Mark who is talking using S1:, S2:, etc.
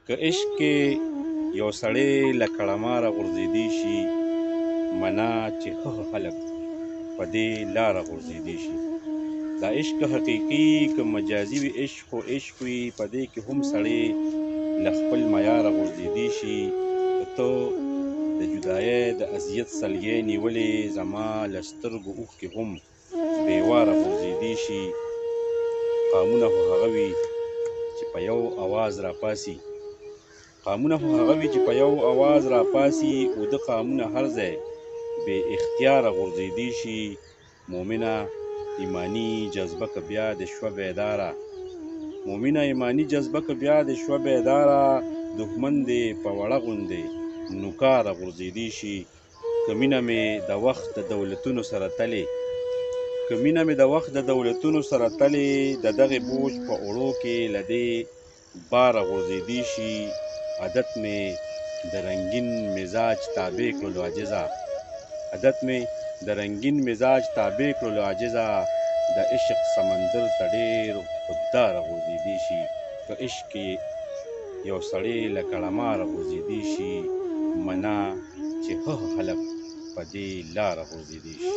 S1: که عشق کې یو سړی له کړماره غورځېدی شي، منا چې هغه خلک په دې لاره غورځېدی شي. دا عشق حقیقي که مجازي وي عشق خو عشق وي، په دې کې هم سړی له خپل معیاره غورځېدی شي. که ته د جدایۍ د اذیت سلګۍ نیولې، زما له سترګو اوښکې هم بېواره غورځېدی شي. قامونه خو هغه وي چې په یو اواز راپاسي، قامونه خو هغه وي چې په یو اواز راپاسي. اوده قامونه هر ځای بې اختیاره غورځېدی شي. مومنه ایماني جذبه که بیا د شوه بیداره، مومنه ایماني جذبه که بیا د شوه بیداره. دښمن دې په وړه غوندې نوکاره غورځېدی شي. که مینه مې د وخت د دولتونو سره تلې، که مینه مې د وخت د دولتونو سره تلې، د دغې بوج په اوړو کې له دې باره غورځېدی شي. عادت مې د رنګین مزاج تابع کړلو عاجزه، عادت مې د رنګین مزاج تابع کړلو عاجزه. د عشق سمندر ته ډېر خودداره غورځېدی شي. که عشق کې یو سړی له کړماره غورځېدی شي، منا چې هغه خلک په دې لاره غورځېدی شي.